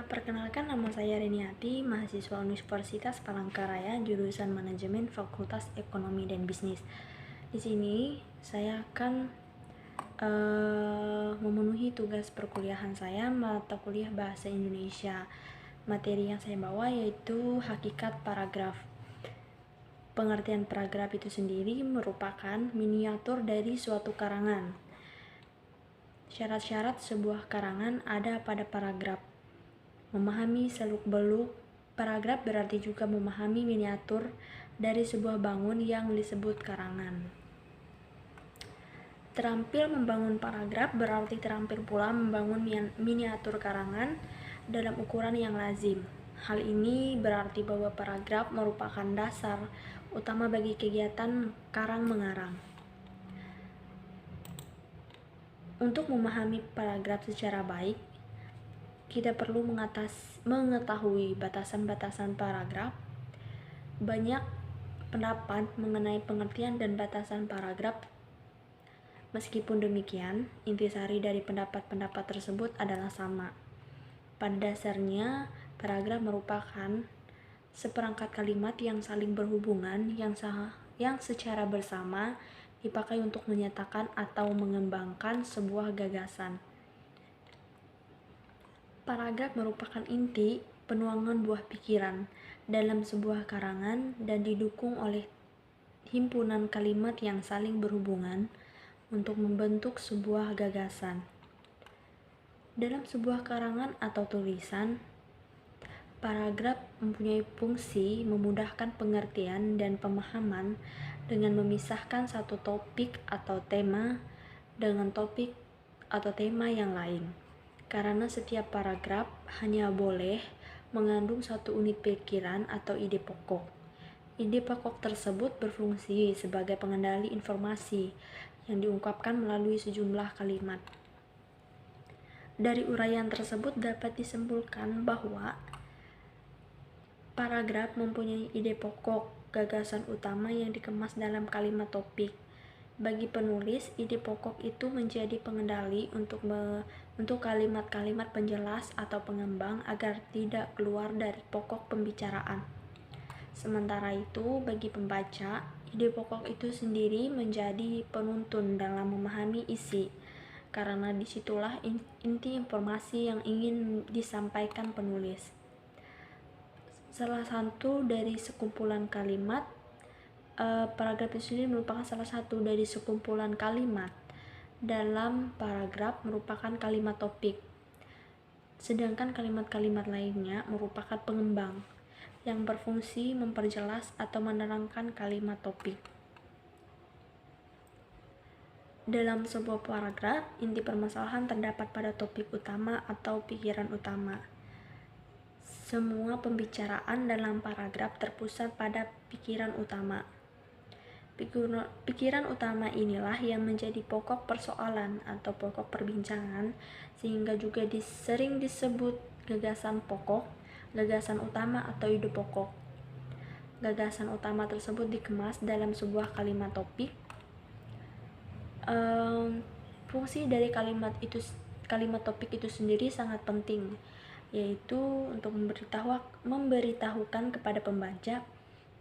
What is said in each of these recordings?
Perkenalkan, nama saya Reniati, mahasiswa Universitas Palangkaraya, jurusan Manajemen Fakultas Ekonomi dan Bisnis. Di sini saya akan memenuhi tugas perkuliahan saya, mata kuliah Bahasa Indonesia. Materi yang saya bawa yaitu hakikat paragraf. Pengertian paragraf itu sendiri merupakan miniatur dari suatu karangan. Syarat-syarat sebuah karangan ada pada paragraf. Memahami seluk-beluk paragraf berarti juga memahami miniatur dari sebuah bangun yang disebut karangan. Terampil membangun paragraf berarti terampil pula membangun miniatur karangan dalam ukuran yang lazim. Hal ini berarti bahwa paragraf merupakan dasar utama bagi kegiatan karang mengarang. Untuk memahami paragraf secara baik, kita perlu mengetahui batasan-batasan paragraf. Banyak pendapat mengenai pengertian dan batasan paragraf. Meskipun demikian, intisari dari pendapat-pendapat tersebut adalah sama. Pada dasarnya, paragraf merupakan seperangkat kalimat yang saling berhubungan yang secara bersama dipakai untuk menyatakan atau mengembangkan sebuah gagasan. Paragraf merupakan inti penuangan buah pikiran dalam sebuah karangan dan didukung oleh himpunan kalimat yang saling berhubungan untuk membentuk sebuah gagasan. Dalam sebuah karangan atau tulisan, paragraf mempunyai fungsi memudahkan pengertian dan pemahaman dengan memisahkan satu topik atau tema dengan topik atau tema yang lain. Karena setiap paragraf hanya boleh mengandung satu unit pikiran atau ide pokok. Ide pokok tersebut berfungsi sebagai pengendali informasi yang diungkapkan melalui sejumlah kalimat. Dari uraian tersebut dapat disimpulkan bahwa paragraf mempunyai ide pokok, gagasan utama yang dikemas dalam kalimat topik. Bagi penulis, ide pokok itu menjadi pengendali untuk kalimat-kalimat penjelas atau pengembang agar tidak keluar dari pokok pembicaraan. Sementara itu, bagi pembaca, ide pokok itu sendiri menjadi penuntun dalam memahami isi, karena disitulah inti informasi yang ingin disampaikan penulis. Salah satu dari sekumpulan kalimat paragraf itu sendiri merupakan salah satu dari sekumpulan kalimat dalam paragraf merupakan kalimat topik, sedangkan kalimat-kalimat lainnya merupakan pengembang yang berfungsi memperjelas atau menerangkan kalimat topik. Dalam sebuah paragraf, inti permasalahan terdapat pada topik utama atau pikiran utama. Semua pembicaraan dalam paragraf terpusat pada pikiran utama. Pikiran utama inilah yang menjadi pokok persoalan atau pokok perbincangan, sehingga juga sering disebut gagasan pokok, gagasan utama atau ide pokok. Gagasan utama tersebut dikemas dalam sebuah kalimat topik. Fungsi dari kalimat topik itu sendiri sangat penting, yaitu untuk memberitahukan kepada pembaca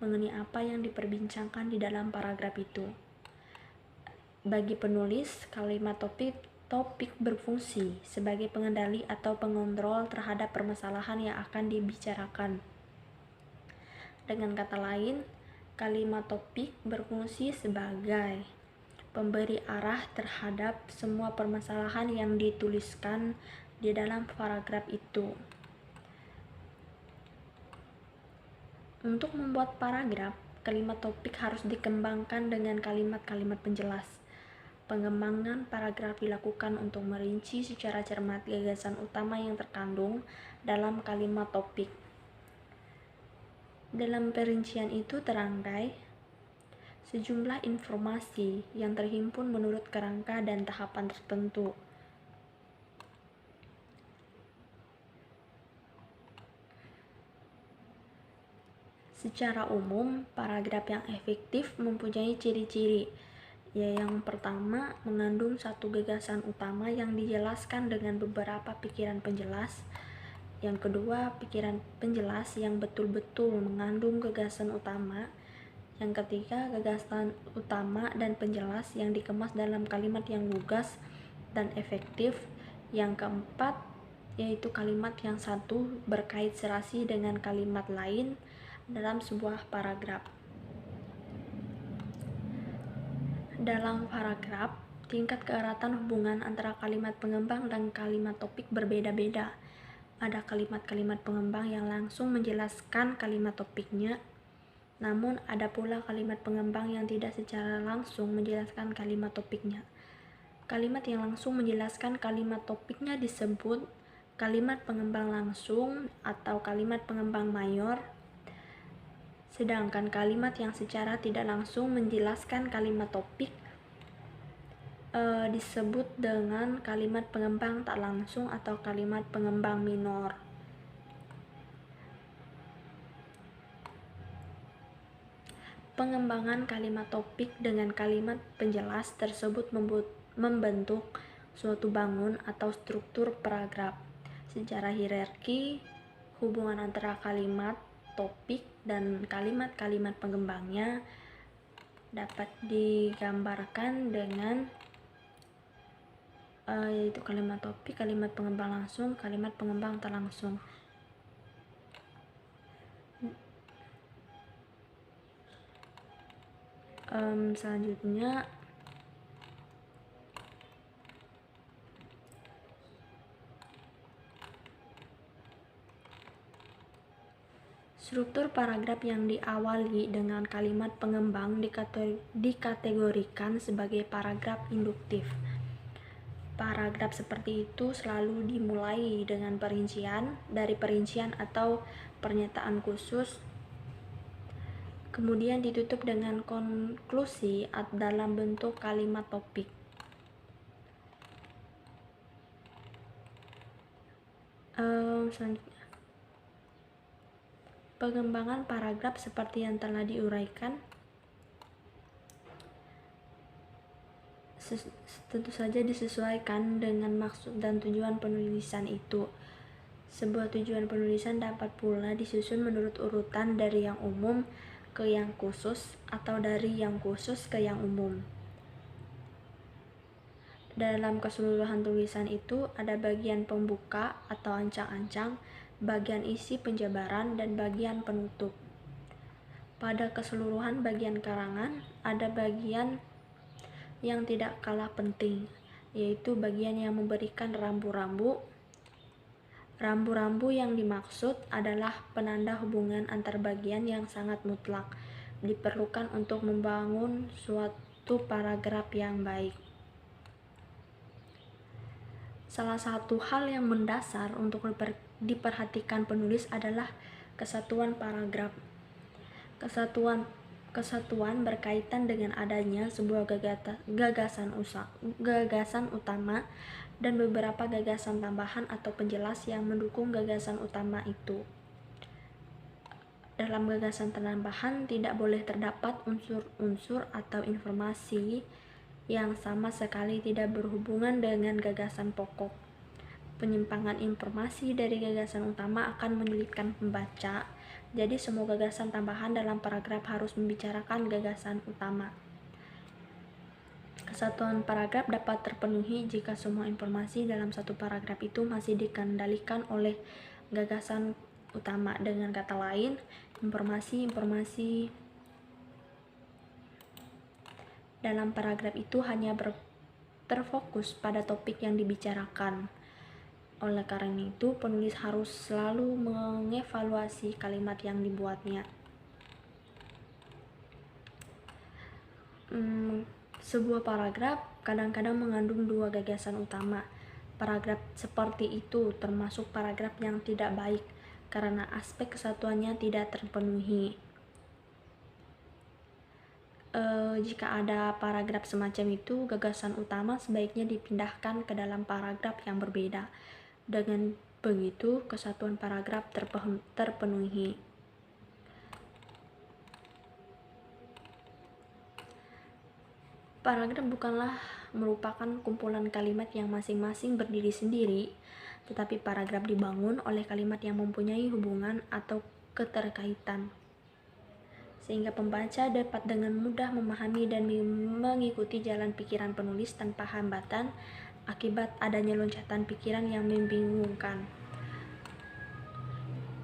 mengenai apa yang diperbincangkan di dalam paragraf itu. Bagi penulis, kalimat topik berfungsi sebagai pengendali atau pengontrol terhadap permasalahan yang akan dibicarakan. Dengan kata lain, kalimat topik berfungsi sebagai pemberi arah terhadap semua permasalahan yang dituliskan di dalam paragraf itu. Untuk membuat paragraf, kalimat topik harus dikembangkan dengan kalimat-kalimat penjelas. Pengembangan paragraf dilakukan untuk merinci secara cermat gagasan utama yang terkandung dalam kalimat topik. Dalam perincian itu terangkai sejumlah informasi yang terhimpun menurut kerangka dan tahapan tertentu. Secara umum, paragraf yang efektif mempunyai ciri-ciri. Yang pertama, mengandung satu gagasan utama yang dijelaskan dengan beberapa pikiran penjelas. Yang kedua, pikiran penjelas yang betul-betul mengandung gagasan utama. Yang ketiga, gagasan utama dan penjelas yang dikemas dalam kalimat yang lugas dan efektif. Yang keempat, yaitu kalimat yang satu berkait serasi dengan kalimat lain dalam sebuah paragraf. Dalam paragraf, tingkat keeratan hubungan antara kalimat pengembang dan kalimat topik berbeda-beda. Ada kalimat-kalimat pengembang yang langsung menjelaskan kalimat topiknya, namun ada pula kalimat pengembang yang tidak secara langsung menjelaskan kalimat topiknya. Kalimat yang langsung menjelaskan kalimat topiknya disebut kalimat pengembang langsung atau kalimat pengembang mayor. Sedangkan kalimat yang secara tidak langsung menjelaskan kalimat topik disebut dengan kalimat pengembang tak langsung atau kalimat pengembang minor. Pengembangan kalimat topik dengan kalimat penjelas tersebut membentuk suatu bangun atau struktur paragraf. Secara hierarki, hubungan antara kalimat topik dan kalimat-kalimat pengembangnya dapat digambarkan dengan yaitu kalimat topik, kalimat pengembang langsung, kalimat pengembang tak langsung. Selanjutnya, struktur paragraf yang diawali dengan kalimat pengembang dikategorikan sebagai paragraf induktif. Paragraf seperti itu selalu dimulai dengan dari perincian atau pernyataan khusus, kemudian ditutup dengan konklusi dalam bentuk kalimat topik. Selanjutnya, pengembangan paragraf seperti yang telah diuraikan tentu saja disesuaikan dengan maksud dan tujuan penulisan itu. Sebuah tujuan penulisan dapat pula disusun menurut urutan dari yang umum ke yang khusus atau dari yang khusus ke yang umum. Dalam keseluruhan tulisan itu ada bagian pembuka atau ancang-ancang, bagian isi penjabaran, dan bagian penutup. Pada keseluruhan bagian karangan ada bagian yang tidak kalah penting, yaitu bagian yang memberikan rambu-rambu. Rambu-rambu yang dimaksud adalah penanda hubungan antar bagian yang sangat mutlak, diperlukan untuk membangun suatu paragraf yang baik. Salah satu hal yang mendasar untuk diperhatikan penulis adalah kesatuan paragraf. Kesatuan berkaitan dengan adanya sebuah gagasan utama dan beberapa gagasan tambahan atau penjelas yang mendukung gagasan utama itu. Dalam gagasan tambahan tidak boleh terdapat unsur-unsur atau informasi yang sama sekali tidak berhubungan dengan gagasan pokok. Penyimpangan informasi dari gagasan utama akan menyulitkan pembaca. Jadi semua gagasan tambahan dalam paragraf harus membicarakan gagasan utama. Kesatuan paragraf dapat terpenuhi jika semua informasi dalam satu paragraf itu masih dikendalikan oleh gagasan utama. Dengan kata lain, informasi dalam paragraf itu hanya terfokus pada topik yang dibicarakan. Oleh karena itu, penulis harus selalu mengevaluasi kalimat yang dibuatnya. Sebuah paragraf kadang-kadang mengandung dua gagasan utama. Paragraf seperti itu termasuk paragraf yang tidak baik karena aspek kesatuannya tidak terpenuhi. Jika ada paragraf semacam itu, gagasan utama sebaiknya dipindahkan ke dalam paragraf yang berbeda. Dengan begitu, kesatuan paragraf terpenuhi. Paragraf bukanlah merupakan kumpulan kalimat yang masing-masing berdiri sendiri, tetapi paragraf dibangun oleh kalimat yang mempunyai hubungan atau keterkaitan, sehingga pembaca dapat dengan mudah memahami dan mengikuti jalan pikiran penulis tanpa hambatan akibat adanya loncatan pikiran yang membingungkan.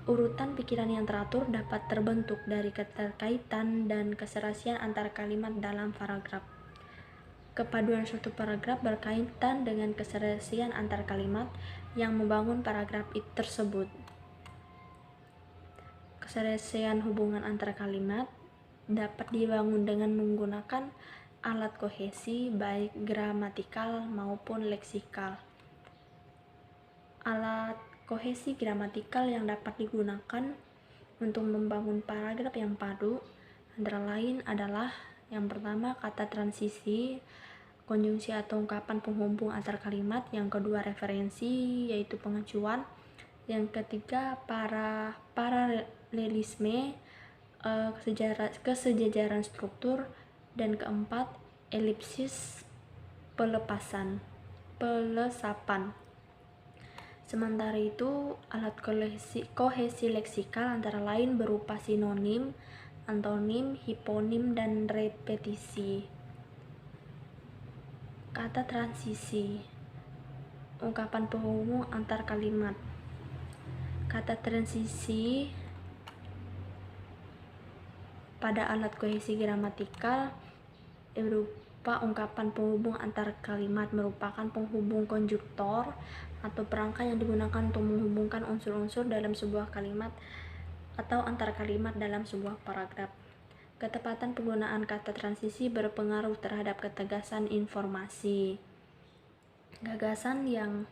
Urutan pikiran yang teratur dapat terbentuk dari keterkaitan dan keserasian antara kalimat dalam paragraf. Kepaduan suatu paragraf berkaitan dengan keserasian antar kalimat yang membangun paragraf tersebut. Keserasian hubungan antar kalimat dapat dibangun dengan menggunakan alat kohesi baik gramatikal maupun leksikal. Alat kohesi gramatikal yang dapat digunakan untuk membangun paragraf yang padu antara lain adalah yang pertama kata transisi, konjungsi atau ungkapan penghubung antar kalimat, yang kedua referensi yaitu pengacuan, yang ketiga paralelisme, kesejajaran struktur, dan keempat elipsis, pelesapan. Sementara itu, alat kohesi leksikal antara lain berupa sinonim, antonim, hiponim, dan repetisi. Kata transisi, ungkapan penghubung antar kalimat. Kata transisi pada alat kohesi gramatikal berupa ungkapan penghubung antar kalimat, merupakan penghubung konjuktor atau perangkat yang digunakan untuk menghubungkan unsur-unsur dalam sebuah kalimat atau antar kalimat dalam sebuah paragraf. Ketepatan penggunaan kata transisi berpengaruh terhadap ketegasan informasi. Gagasan yang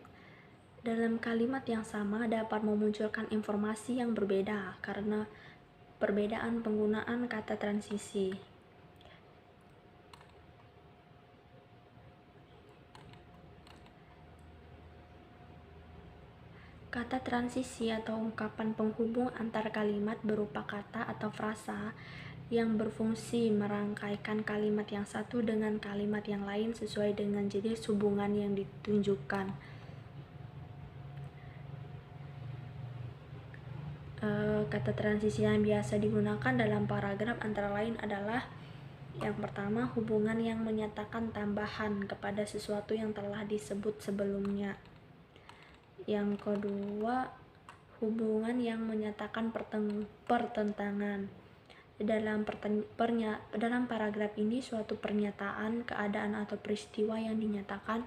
dalam kalimat yang sama dapat memunculkan informasi yang berbeda karena perbedaan penggunaan kata transisi. Kata transisi atau ungkapan penghubung antar kalimat berupa kata atau frasa yang berfungsi merangkaikan kalimat yang satu dengan kalimat yang lain sesuai dengan jenis hubungan yang ditunjukkan. Kata transisi yang biasa digunakan dalam paragraf antara lain adalah yang pertama, hubungan yang menyatakan tambahan kepada sesuatu yang telah disebut sebelumnya. Yang kedua, hubungan yang menyatakan pertentangan. Dalam paragraf ini, suatu pernyataan, keadaan, atau peristiwa yang dinyatakan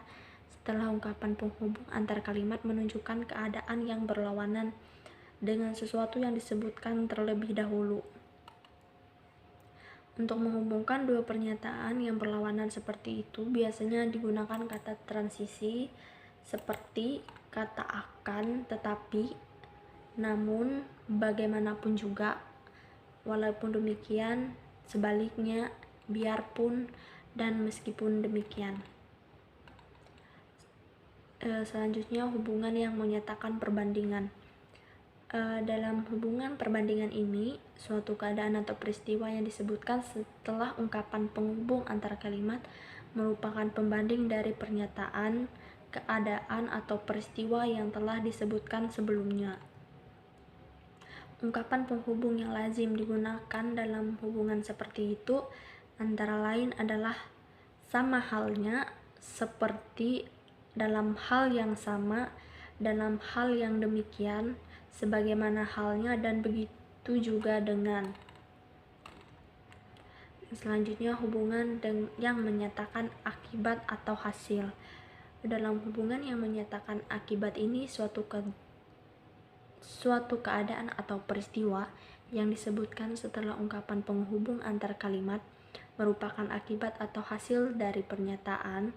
setelah ungkapan penghubung antar kalimat menunjukkan keadaan yang berlawanan dengan sesuatu yang disebutkan terlebih dahulu. Untuk menghubungkan dua pernyataan yang berlawanan seperti itu, biasanya digunakan kata transisi seperti kata akan, tetapi, namun, bagaimanapun juga, walaupun demikian, sebaliknya, biarpun, dan meskipun demikian. Selanjutnya, hubungan yang menyatakan perbandingan. Dalam hubungan perbandingan ini, suatu keadaan atau peristiwa yang disebutkan setelah ungkapan penghubung antara kalimat merupakan pembanding dari pernyataan, keadaan, atau peristiwa yang telah disebutkan sebelumnya. Ungkapan penghubung yang lazim digunakan dalam hubungan seperti itu antara lain adalah sama halnya, seperti, dalam hal yang sama, dalam hal yang demikian, sebagaimana halnya, dan begitu juga dengan. Selanjutnya, hubungan yang menyatakan akibat atau hasil. Dalam hubungan yang menyatakan akibat ini, suatu keadaan atau peristiwa yang disebutkan setelah ungkapan penghubung antar kalimat merupakan akibat atau hasil dari pernyataan,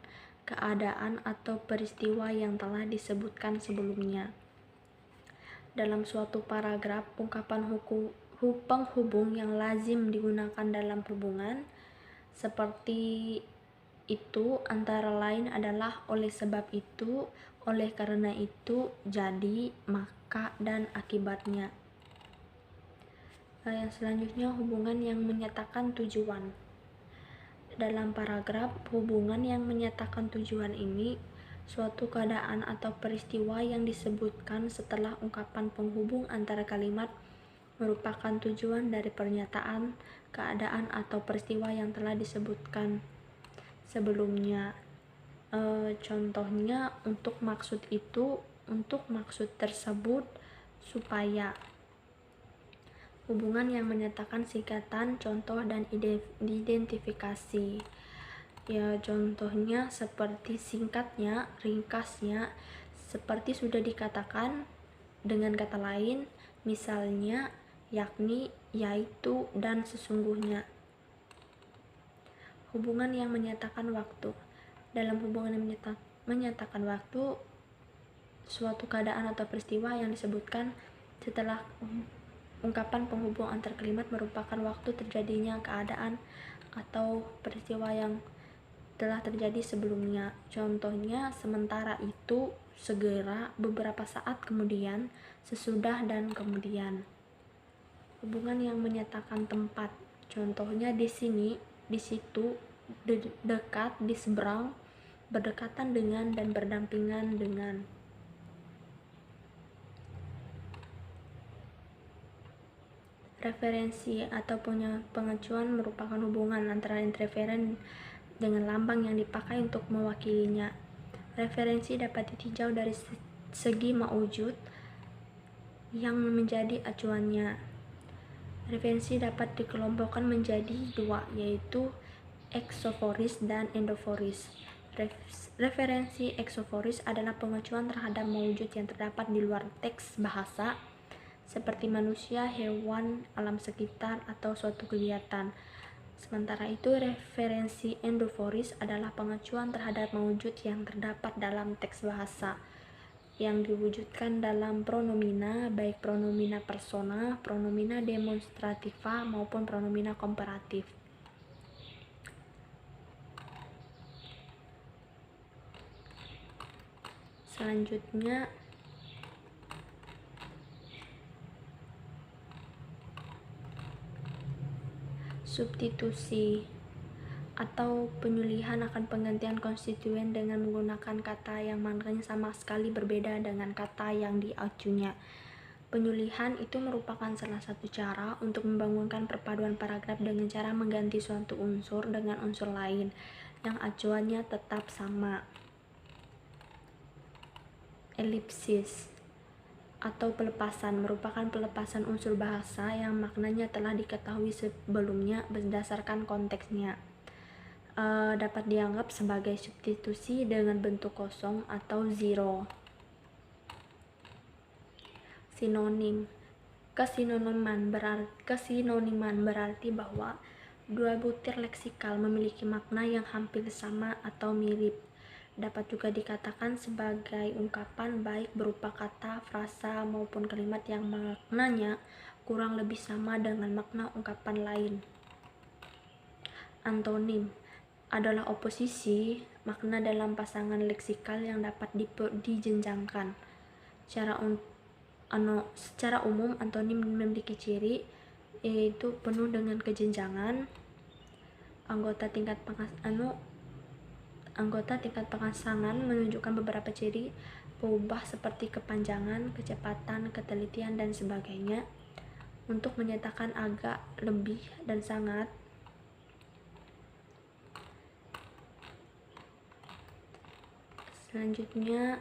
keadaan, atau peristiwa yang telah disebutkan sebelumnya. Dalam suatu paragraf, ungkapan penghubung yang lazim digunakan dalam hubungan seperti itu antara lain adalah oleh sebab itu, oleh karena itu, jadi, maka, dan akibatnya. Yang selanjutnya, hubungan yang menyatakan tujuan. Dalam paragraf, hubungan yang menyatakan tujuan ini Suatu keadaan atau peristiwa yang disebutkan setelah ungkapan penghubung antara kalimat merupakan tujuan dari pernyataan, keadaan, atau peristiwa yang telah disebutkan sebelumnya. Contohnya untuk maksud itu, untuk maksud tersebut, supaya. Hubungan yang menyatakan singkatan, contoh, dan identifikasi. Ya, contohnya seperti singkatnya, ringkasnya, seperti sudah dikatakan dengan kata lain, misalnya, yakni, yaitu, dan sesungguhnya. Hubungan yang menyatakan waktu. Dalam hubungan yang menyatakan waktu, suatu keadaan atau peristiwa yang disebutkan setelah ungkapan penghubung antar kalimat merupakan waktu terjadinya keadaan atau peristiwa yang telah terjadi sebelumnya. Contohnya, sementara itu, segera, beberapa saat kemudian, sesudah, dan kemudian. Hubungan yang menyatakan tempat. Contohnya di sini, di situ, dekat, di seberang, berdekatan dengan, dan berdampingan dengan. Referensi atau pengacuan merupakan hubungan antara referen dengan lambang yang dipakai untuk mewakilinya. Referensi dapat ditinjau dari segi maujud yang menjadi acuannya. Referensi dapat dikelompokkan menjadi dua, yaitu eksoforis dan endoforis. Referensi eksoforis adalah pengacuan terhadap maujud yang terdapat di luar teks bahasa, seperti manusia, hewan, alam sekitar, atau suatu kegiatan. Sementara itu, referensi endoforis adalah pengacuan terhadap maujud yang terdapat dalam teks bahasa, yang diwujudkan dalam pronomina, baik pronomina persona, pronomina demonstrativa, maupun pronomina komparatif. Selanjutnya, substitusi atau penyulihan akan penggantian konstituen dengan menggunakan kata yang maknanya sama sekali berbeda dengan kata yang diacunya. Penyulihan itu merupakan salah satu cara untuk membangunkan perpaduan paragraf dengan cara mengganti suatu unsur dengan unsur lain yang acuannya tetap sama. Elipsis atau pelepasan merupakan pelepasan unsur bahasa yang maknanya telah diketahui sebelumnya berdasarkan konteksnya. Dapat dianggap sebagai substitusi dengan bentuk kosong atau zero. Sinonim. Kesinoniman berarti bahwa dua butir leksikal memiliki makna yang hampir sama atau mirip. Dapat juga dikatakan sebagai ungkapan baik berupa kata, frasa, maupun kalimat yang maknanya kurang lebih sama dengan makna ungkapan lain. Antonim adalah oposisi makna dalam pasangan leksikal yang dapat dijenjangkan. Secara umum, antonim memiliki ciri yaitu penuh dengan kejenjangan. Anggota tingkat pasangan menunjukkan beberapa ciri peubah seperti kepanjangan, kecepatan, ketelitian, dan sebagainya. Untuk menyatakan agak, lebih, dan sangat. Selanjutnya,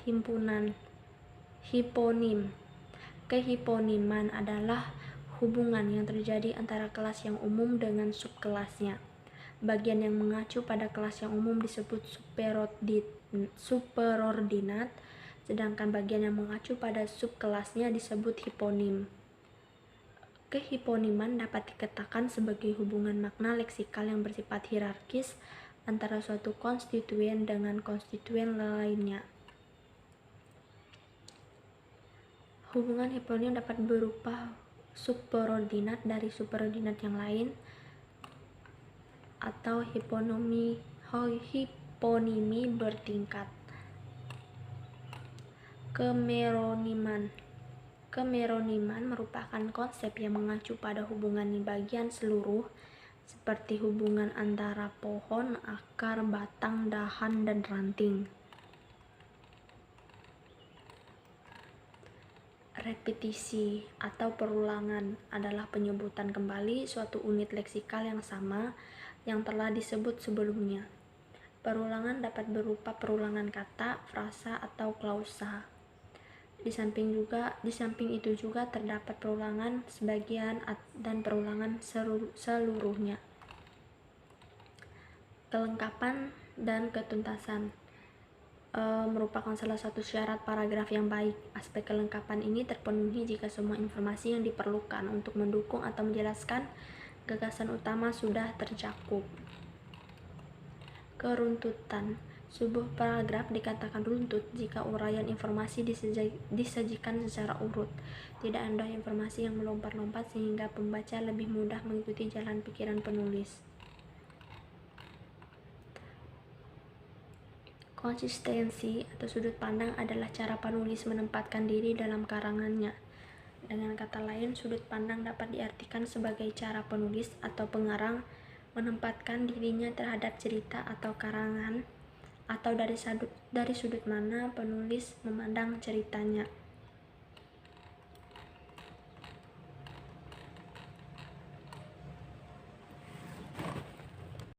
himpunan. Hiponim. Kehiponiman adalah hubungan yang terjadi antara kelas yang umum dengan subkelasnya. Bagian yang mengacu pada kelas yang umum disebut superordinat, sedangkan bagian yang mengacu pada subkelasnya disebut hiponim. Kehiponiman dapat dikatakan sebagai hubungan makna leksikal yang bersifat hierarkis antara suatu konstituen dengan konstituen lainnya. Hubungan hiponim dapat berupa superordinat dari superordinat yang lain, atau hiponimi bertingkat. Kemeroniman merupakan konsep yang mengacu pada hubungan bagian seluruh seperti hubungan antara pohon, akar, batang, dahan, dan ranting. Repetisi atau perulangan adalah penyebutan kembali suatu unit leksikal yang sama yang telah disebut sebelumnya. Perulangan dapat berupa perulangan kata, frasa, atau klausa. Di samping itu juga terdapat perulangan sebagian dan perulangan seluruhnya. Kelengkapan dan ketuntasan merupakan salah satu syarat paragraf yang baik. Aspek kelengkapan ini terpenuhi jika semua informasi yang diperlukan untuk mendukung atau menjelaskan gagasan utama sudah tercakup. Keruntutan. Sebuah paragraf dikatakan runtut jika uraian informasi disajikan secara urut. Tidak ada informasi yang melompat-lompat sehingga pembaca lebih mudah mengikuti jalan pikiran penulis. Konsistensi atau sudut pandang adalah cara penulis menempatkan diri dalam karangannya. Dengan kata lain, sudut pandang dapat diartikan sebagai cara penulis atau pengarang menempatkan dirinya terhadap cerita atau karangan, atau dari sudut mana penulis memandang ceritanya.